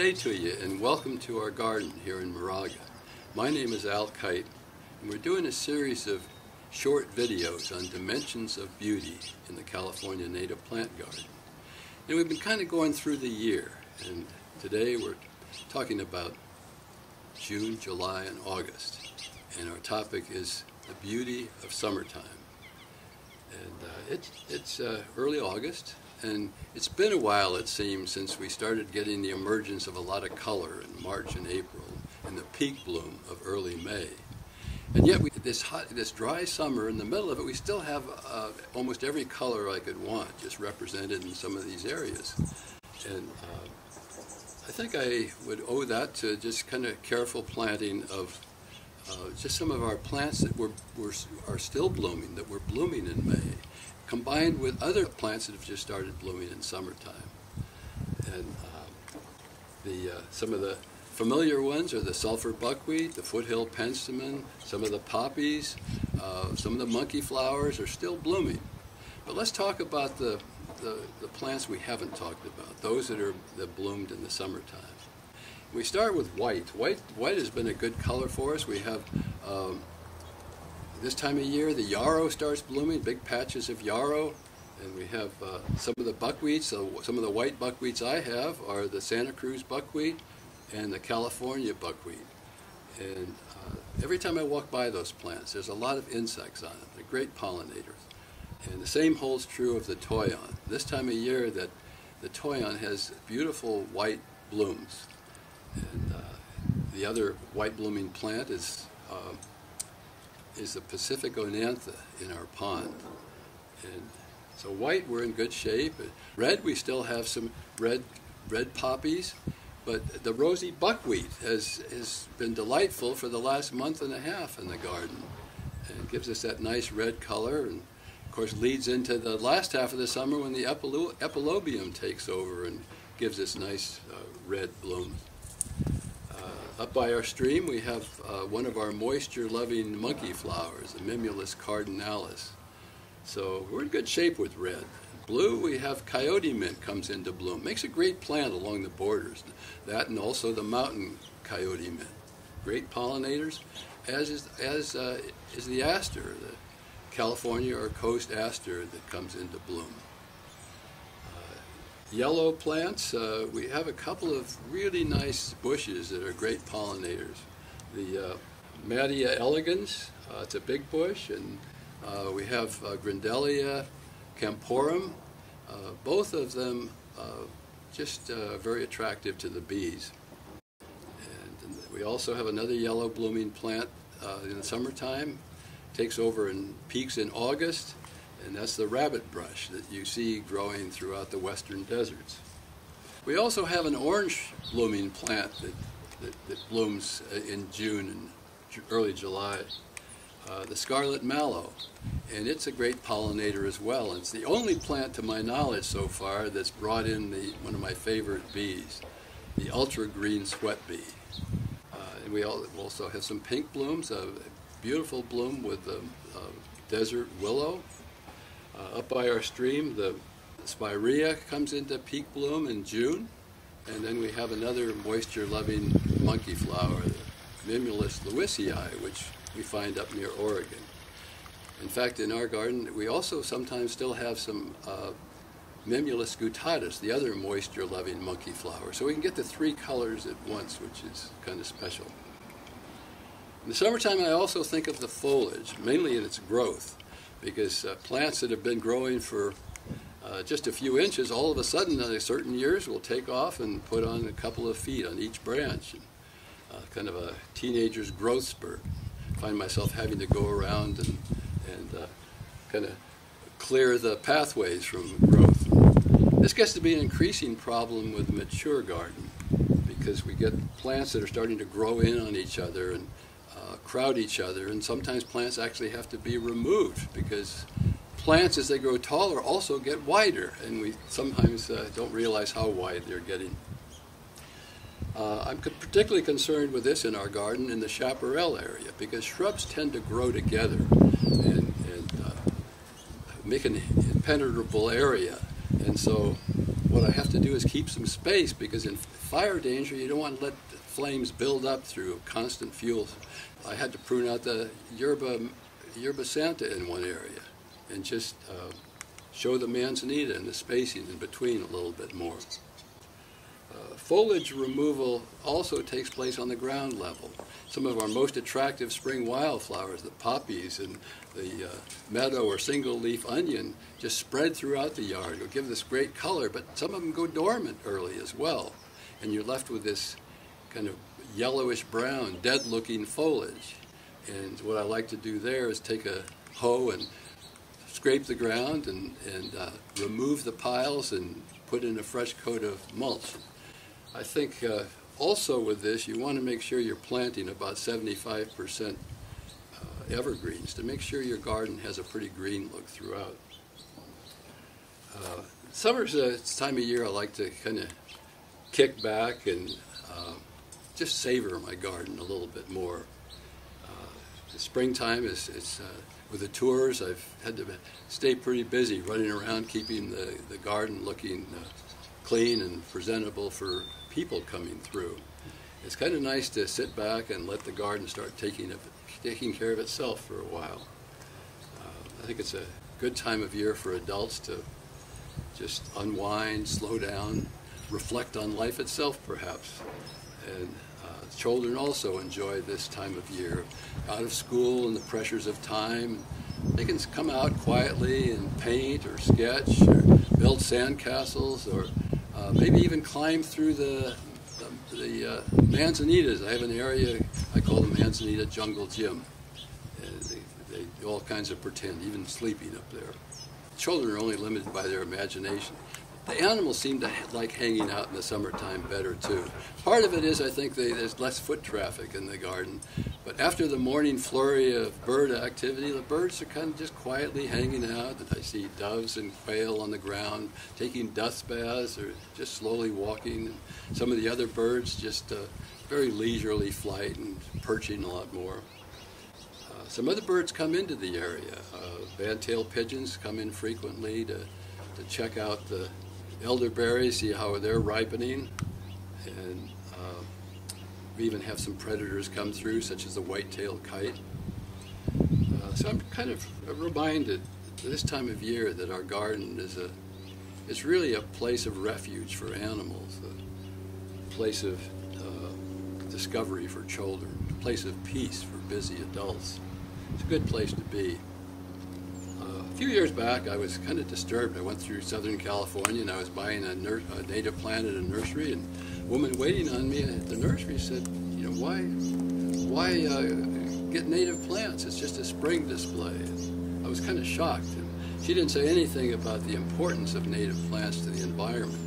day to you, and welcome to our garden here in Moraga. My name is Al Kite, and we're doing a series of short videos on dimensions of beauty in the California native plant garden. And we've been kind of going through the year, and today we're talking about June, July, and August. And our topic is the beauty of summertime. And it's early August, and it's been a while, it seems, since we started getting the emergence of a lot of color in March and April, and the peak bloom of early May. And yet, this dry summer, in the middle of it, we still have almost every color I could want just represented in some of these areas. And I think I would owe that to just kind of careful planting of just some of our plants that are still blooming, that were blooming in May, combined with other plants that have just started blooming in summertime. And some of the familiar ones are the sulfur buckwheat, the foothill penstemon, some of the poppies, some of the monkey flowers are still blooming. But let's talk about the plants we haven't talked about, those that bloomed in the summertime. We start with white. White has been a good color for us. We have this time of year, the yarrow starts blooming, big patches of yarrow, and we have some of the buckwheats. So some of the white buckwheats I have are the Santa Cruz buckwheat and the California buckwheat. And every time I walk by those plants, there's a lot of insects on them. They're great pollinators. And the same holds true of the toyon. This time of year, that the toyon has beautiful white blooms. And the other white blooming plant is the Pacific Onantha in our pond. And so white, we're in good shape. Red, we still have some red poppies, but the rosy buckwheat has been delightful for the last month and a half in the garden. And it gives us that nice red color, and of course leads into the last half of the summer when the epilobium takes over and gives us nice red blooms. Up by our stream, we have one of our moisture-loving monkey flowers, the Mimulus cardinalis. So we're in good shape with red. Blue, we have coyote mint comes into bloom. Makes a great plant along the borders. That and also the mountain coyote mint. Great pollinators, as is the aster, the California or coast aster that comes into bloom. Yellow plants, we have a couple of really nice bushes that are great pollinators. The Mattia elegans, it's a big bush, and we have Grindelia camporum. Both of them just very attractive to the bees. And we also have another yellow blooming plant in the summertime. Takes over and peaks in August. And that's the rabbit brush that you see growing throughout the western deserts. We also have an orange blooming plant that blooms in June and early July, the scarlet mallow. And it's a great pollinator as well. It's the only plant to my knowledge so far that's brought in one of my favorite bees, the ultra green sweat bee. And we also have some pink blooms, a beautiful bloom with the desert willow. Up by our stream, the spirea comes into peak bloom in June, and then we have another moisture-loving monkey flower, the Mimulus lewisii, which we find up near Oregon. In fact, in our garden, we also sometimes still have some Mimulus guttatus, the other moisture-loving monkey flower. So we can get the three colors at once, which is kind of special. In the summertime, I also think of the foliage, mainly in its growth, because plants that have been growing for just a few inches, all of a sudden, in certain years, will take off and put on a couple of feet on each branch. Kind of a teenager's growth spurt. I find myself having to go around and kind of clear the pathways from growth. This gets to be an increasing problem with mature garden, because we get plants that are starting to grow in on each other and crowd each other, and sometimes plants actually have to be removed because plants, as they grow taller, also get wider, and we sometimes don't realize how wide they're getting. I'm particularly concerned with this in our garden in the chaparral area, because shrubs tend to grow together and make an impenetrable area, and so what I have to do is keep some space, because in fire danger you don't want to let the flames build up through constant fuel. I had to prune out the yerba santa in one area and just show the manzanita and the spacing in between a little bit more. Foliage removal also takes place on the ground level. Some of our most attractive spring wildflowers, the poppies and the meadow or single-leaf onion, just spread throughout the yard. It'll give this great color, but some of them go dormant early as well. And you're left with this kind of yellowish-brown, dead-looking foliage. And what I like to do there is take a hoe and scrape the ground and remove the piles and put in a fresh coat of mulch. I think also with this, you want to make sure you're planting about 75% evergreens to make sure your garden has a pretty green look throughout. Summer's a time of year I like to kind of kick back and just savor my garden a little bit more. The springtime is with the tours, I've had to stay pretty busy running around keeping the garden looking clean and presentable for people coming through. It's kind of nice to sit back and let the garden start taking care of itself for a while. I think it's a good time of year for adults to just unwind, slow down, reflect on life itself perhaps. And children also enjoy this time of year. Out of school and the pressures of time, they can come out quietly and paint or sketch or build sandcastles or maybe even climb through the manzanitas. I have an area I call the Manzanita Jungle Gym. They do all kinds of pretend, even sleeping up there. Children are only limited by their imagination. The animals seem to like hanging out in the summertime better too. Part of it is I think there's less foot traffic in the garden, but after the morning flurry of bird activity, the birds are kind of just quietly hanging out. I see doves and quail on the ground taking dust baths or just slowly walking. Some of the other birds just very leisurely flight and perching a lot more. Some other birds come into the area. Van-tailed pigeons come in frequently to check out the elderberries, see how they're ripening, and we even have some predators come through, such as the white-tailed kite. So I'm kind of reminded this time of year that our garden is really a place of refuge for animals, a place of discovery for children, a place of peace for busy adults. It's a good place to be. A few years back, I was kind of disturbed. I went through Southern California and I was buying a native plant at a nursery, and a woman waiting on me at the nursery said, you know, why get native plants? It's just a spring display. And I was kind of shocked. And she didn't say anything about the importance of native plants to the environment,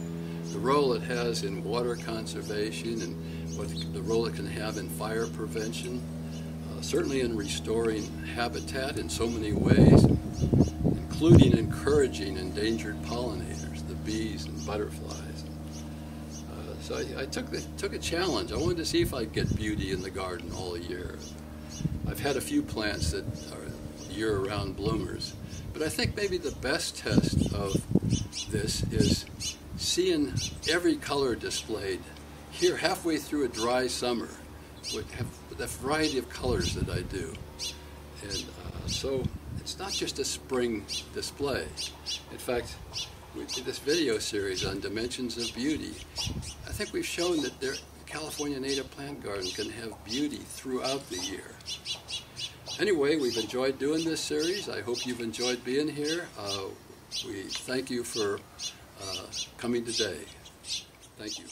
the role it has in water conservation, and what the role it can have in fire prevention, certainly in restoring habitat in so many ways, including encouraging endangered pollinators, the bees and butterflies. So I took a challenge. I wanted to see if I'd get beauty in the garden all year. I've had a few plants that are year-round bloomers, but I think maybe the best test of this is seeing every color displayed here halfway through a dry summer with the variety of colors that I do. And so it's not just a spring display. In fact, we did this video series on dimensions of beauty. I think we've shown that the California native plant garden can have beauty throughout the year. Anyway, we've enjoyed doing this series. I hope you've enjoyed being here. We thank you for coming today. Thank you.